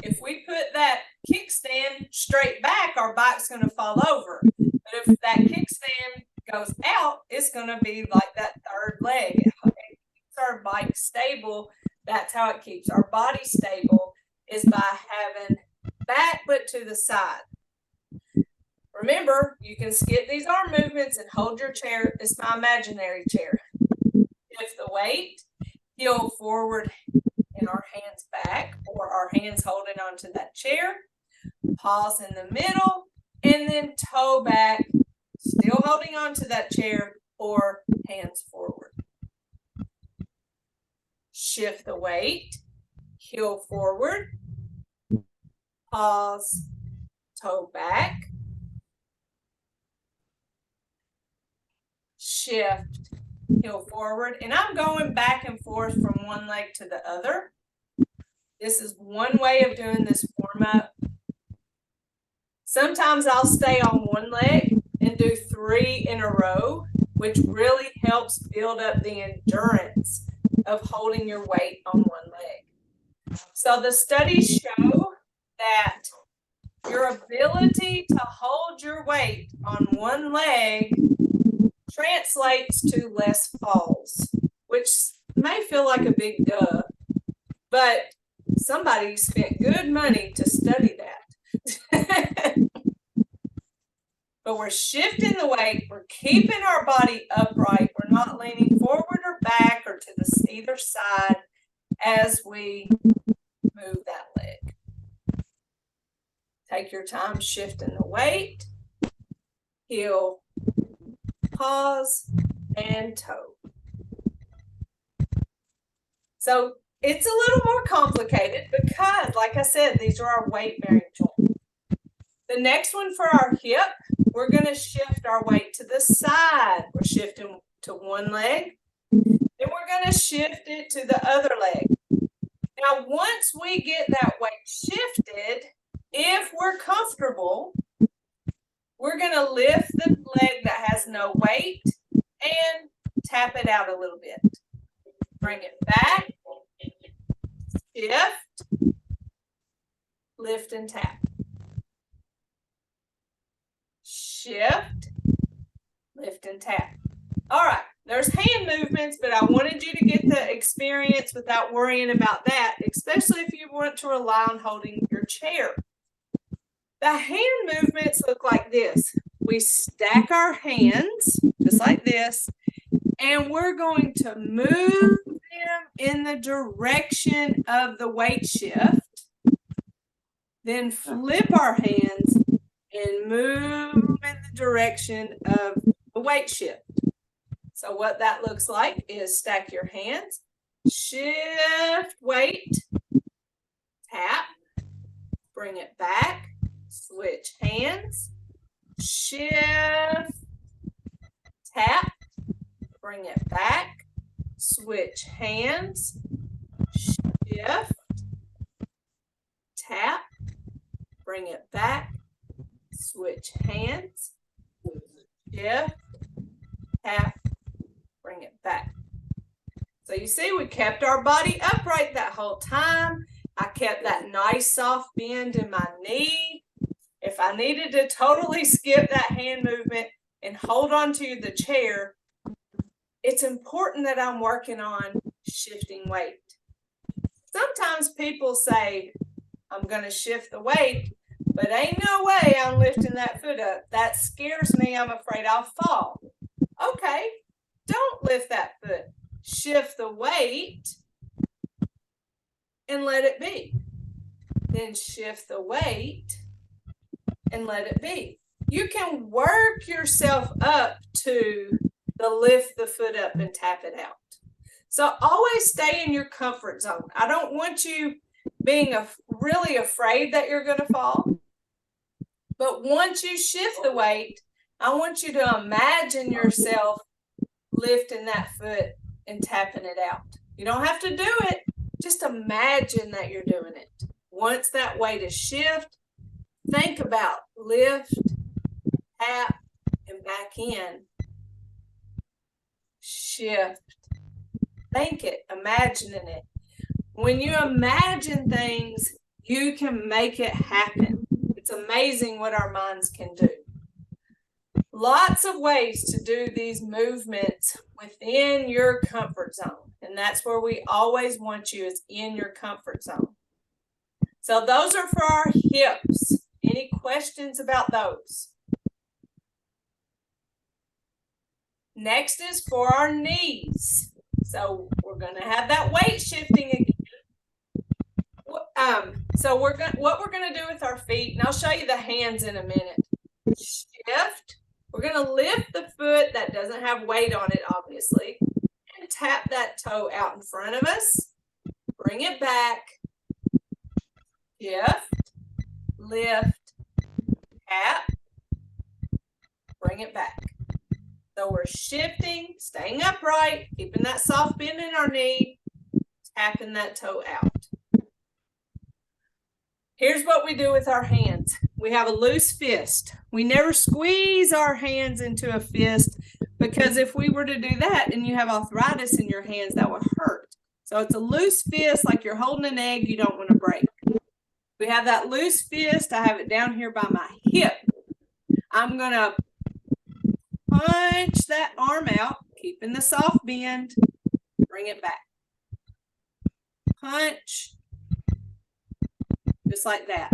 If we put that kickstand straight back, our bike's going to fall over. But if that kickstand goes out, it's going to be like that third leg. It keeps our bike stable. That's how it keeps our body stable, is by having back but to the side. Remember, you can skip these arm movements and hold your chair. It's my imaginary chair. Lift the weight, heel forward and our hands back, or our hands holding onto that chair. Pause in the middle, and then toe back, still holding on to that chair, or hands forward. Shift the weight, heel forward, pause, toe back, shift, heel forward, and I'm going back and forth from one leg to the other. This is one way of doing this warm-up. Sometimes I'll stay on one leg and do 3 in a row, which really helps build up the endurance of holding your weight on one leg. So the studies show that your ability to hold your weight on one leg translates to less falls, which may feel like a big duh, but somebody spent good money to study that. But we're shifting the weight, we're keeping our body upright, we're not leaning forward or back or to the either side as we move that leg. Take your time shifting the weight, heel, pause, and toe. So it's a little more complicated because, like I said, these are our weight-bearing joints. The next one for our hip, we're going to shift our weight to the side. We're shifting to one leg, then we're going to shift it to the other leg. Now, once we get that weight shifted, if we're comfortable, we're going to lift the leg that has no weight and tap it out a little bit. Bring it back, shift, lift and tap. Shift, lift and tap. All right, there's hand movements, but I wanted you to get the experience without worrying about that, especially if you want to rely on holding your chair. The hand movements look like this. We stack our hands just like this, and we're going to move them in the direction of the weight shift, then flip our hands and move in the direction of the weight shift. So what that looks like is stack your hands, shift weight, tap, bring it back, switch hands, shift, tap, bring it back, switch hands, shift, tap, bring it back, switch hands, shift, tap, bring it back. So you see, we kept our body upright that whole time. I kept that nice soft bend in my knee. If I needed to totally skip that hand movement and hold on to the chair, it's important that I'm working on shifting weight. Sometimes people say, I'm going to shift the weight, but ain't no way I'm lifting that foot up. That scares me. I'm afraid I'll fall. Okay, don't lift that foot. Shift the weight and let it be. Then shift the weight and let it be. You can work yourself up to the lift the foot up and tap it out. So always stay in your comfort zone. I don't want you being really afraid that you're going to fall. But once you shift the weight, I want you to imagine yourself lifting that foot and tapping it out. You don't have to do it. Just imagine that you're doing it. Once that weight is shifted, think about lift, tap, and back in. Shift. Think it, imagining it. When you imagine things, you can make it happen. It's amazing what our minds can do. Lots of ways to do these movements within your comfort zone. And that's where we always want you, is in your comfort zone. So those are for our hips. Any questions about those? Next is for our knees. So we're gonna have that weight shifting again. So what we're gonna do with our feet, and I'll show you the hands in a minute. Shift. We're gonna lift the foot that doesn't have weight on it, obviously, and tap that toe out in front of us. Bring it back. Shift, lift, tap, bring it back. So we're shifting, staying upright, keeping that soft bend in our knee, tapping that toe out. Here's what we do with our hands. We have a loose fist. We never squeeze our hands into a fist, because if we were to do that and you have arthritis in your hands, that would hurt. So it's a loose fist, like you're holding an egg you don't want to break. We have that loose fist. I have it down here by my hip. I'm going to punch that arm out, keeping the soft bend. Bring it back. Punch. Just like that.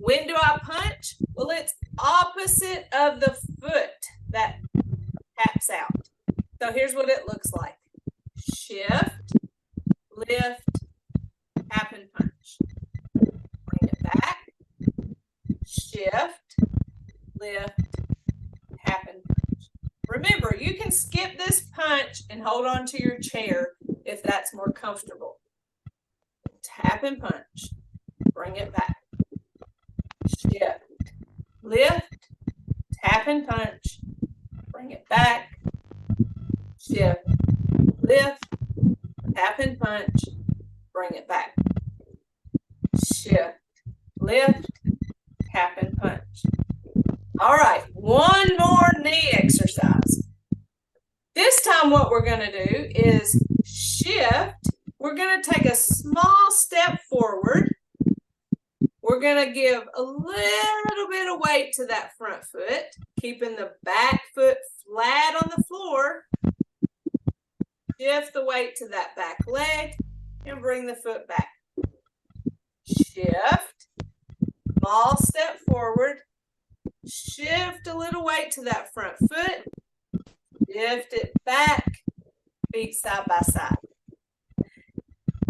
When do I punch? Well, it's opposite of the foot that taps out. So here's what it looks like. Shift, lift, tap and punch. Bring it back. Shift, lift, tap and punch. Remember, you can skip this punch and hold on to your chair if that's more comfortable. Tap and punch. Bring it back. Shift, lift, tap and punch. Bring it back. Shift, lift, tap and punch. Bring it back. Shift, lift, tap and punch. All right, one more knee exercise. This time what we're going to do is shift. We're going to take a small step forward. We're going to give a little bit of weight to that front foot, keeping the back foot flat on the floor. Shift the weight to that back leg and bring the foot back. Shift, small step forward. Shift a little weight to that front foot. Shift it back, feet side by side.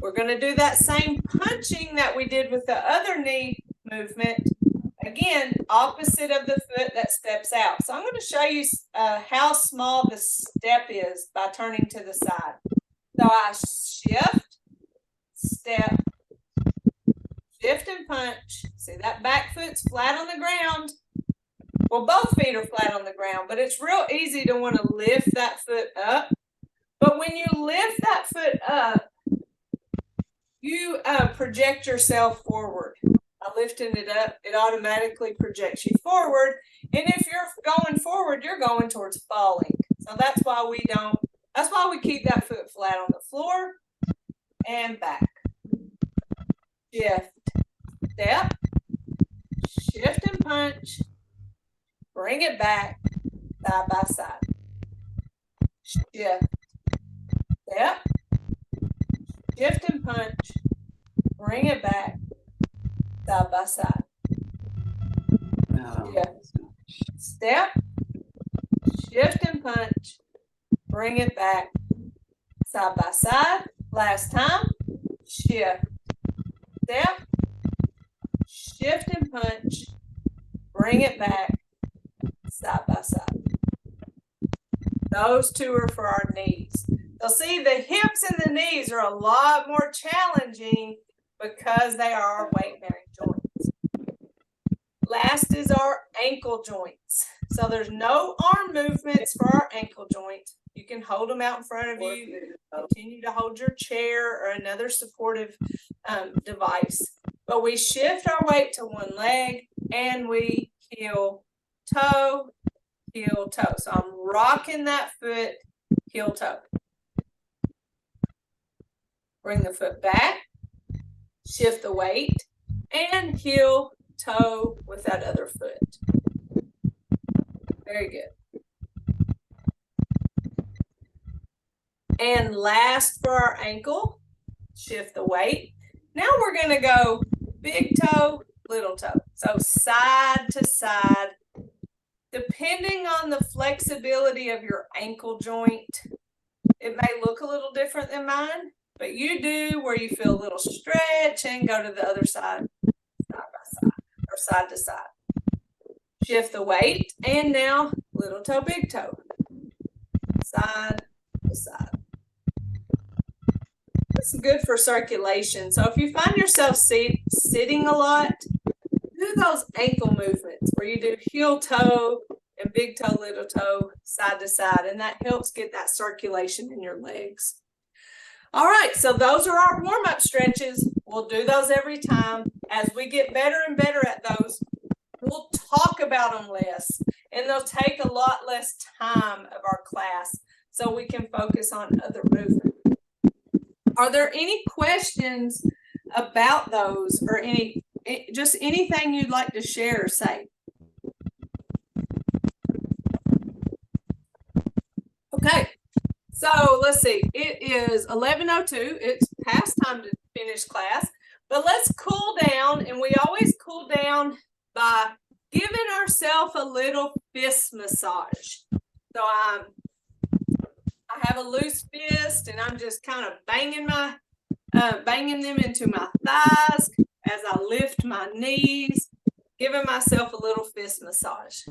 We're going to do that same punching that we did with the other knee movement. Again, opposite of the foot that steps out. So I'm going to show you how small the step is by turning to the side. So I shift, step, shift and punch. See, that back foot's flat on the ground. Well, both feet are flat on the ground, but it's real easy to want to lift that foot up. But when you lift that foot up, you project yourself forward. By lifting it up, it automatically projects you forward. And if you're going forward, you're going towards falling. So that's why we keep that foot flat on the floor and back. Shift, step, shift and punch. Bring it back, side by side. Shift, step, shift and punch. Bring it back, side by side. Shift, step, shift and punch. Bring it back, side by side. Last time. Shift, step, shift and punch. Bring it back, side by side. Those two are for our knees. So see, the hips and the knees are a lot more challenging because they are our weight-bearing joints. Last is our ankle joints. So there's no arm movements for our ankle joint. You can hold them out in front of you. Continue to hold your chair or another supportive device. But we shift our weight to one leg and we heel, toe, heel, toe. So I'm rocking that foot, heel, toe. Bring the foot back, shift the weight, and heel, toe with that other foot. Very good. And last for our ankle, shift the weight. Now we're going to go big toe, little toe. So side to side. Depending on the flexibility of your ankle joint, It may look a little different than mine, but you do where you feel a little stretch and go to the other side, side by side, or side to side. Shift the weight, and now little toe, big toe, side to side. It's good for circulation. So if you find yourself sitting a lot, do those ankle movements where you do heel toe and big toe, little toe, side to side, and that helps get that circulation in your legs. All right, so those are our warm-up stretches. We'll do those every time. As we get better and better at those, we'll talk about them less, and they'll take a lot less time of our class so we can focus on other movements. Are there any questions about those, or just anything you'd like to share or say? Okay, so let's see. It is 11:02. It's past time to finish class, but let's cool down, and we always cool down by giving ourselves a little fist massage. So I have a loose fist, and I'm just kind of banging them into my thighs as I lift my knees, giving myself a little fist massage.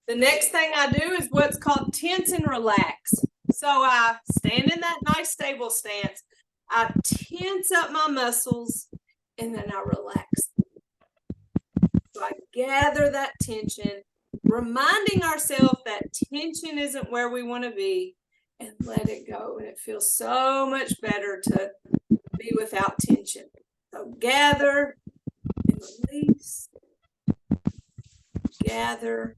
The next thing I do is what's called tense and relax. So I stand in that nice stable stance. I tense up my muscles, and then I relax. So I gather that tension, reminding ourselves that tension isn't where we want to be, and let it go. And it feels so much better to be without tension. So gather and release. Gather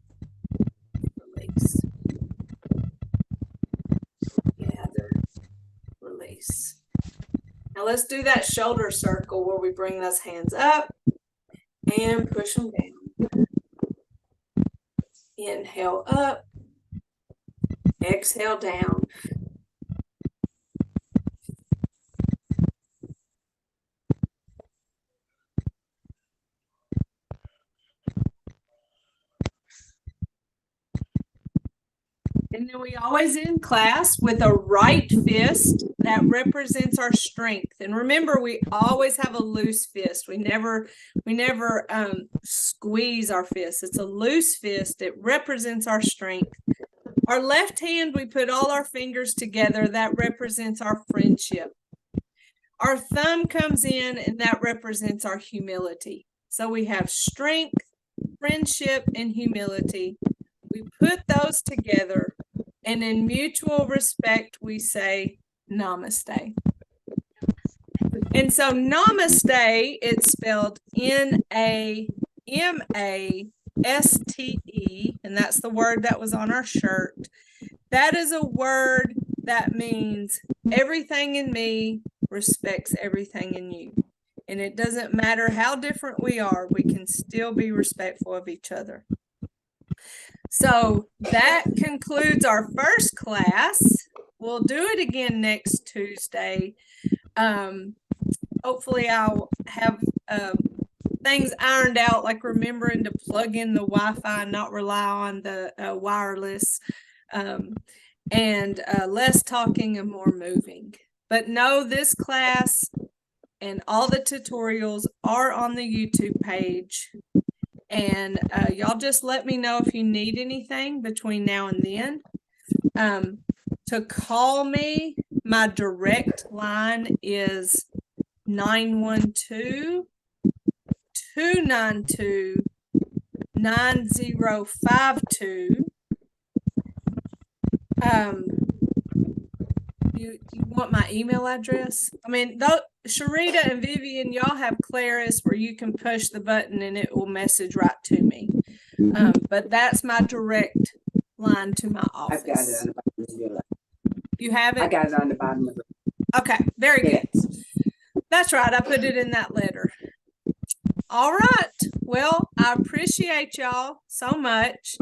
and release. Gather, release. Now let's do that shoulder circle where we bring those hands up and push them down. Inhale up, exhale down. And then we always end class with a right fist that represents our strength. And remember, we always have a loose fist. We never squeeze our fist. It's a loose fist. It represents our strength. Our left hand, we put all our fingers together. That represents our friendship. Our thumb comes in, and that represents our humility. So we have strength, friendship, and humility. We put those together, and in mutual respect, we say namaste. And so namaste, it's spelled N-A-M-A-S-T-E, and that's the word that was on our shirt. That is a word that means everything in me respects everything in you. And it doesn't matter how different we are, we can still be respectful of each other. So that concludes our first class. We'll do it again next Tuesday. Hopefully I'll have things ironed out, like remembering to plug in the Wi-Fi and not rely on the wireless, and less talking and more moving. But know this class and all the tutorials are on the YouTube page. And y'all just let me know if you need anything between now and then. To call me, my direct line is 912-292-9052. You want my email address? I mean, Sharita and Vivian, y'all have Claris where you can push the button and it will message right to me. But that's my direct line to my office. I've got it on the bottom of your letter. You have it? I got it on the bottom of it. Okay, very good. Yes. That's right. I put it in that letter. All right. Well, I appreciate y'all so much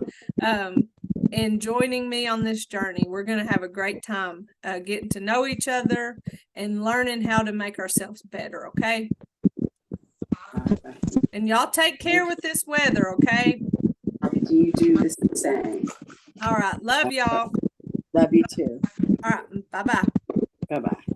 in joining me on this journey. We're going to have a great time getting to know each other and learning how to make ourselves better, okay? And y'all take care with this weather, okay? You do the same. All right. Love y'all. Love you too. All right, bye-bye. Bye-bye.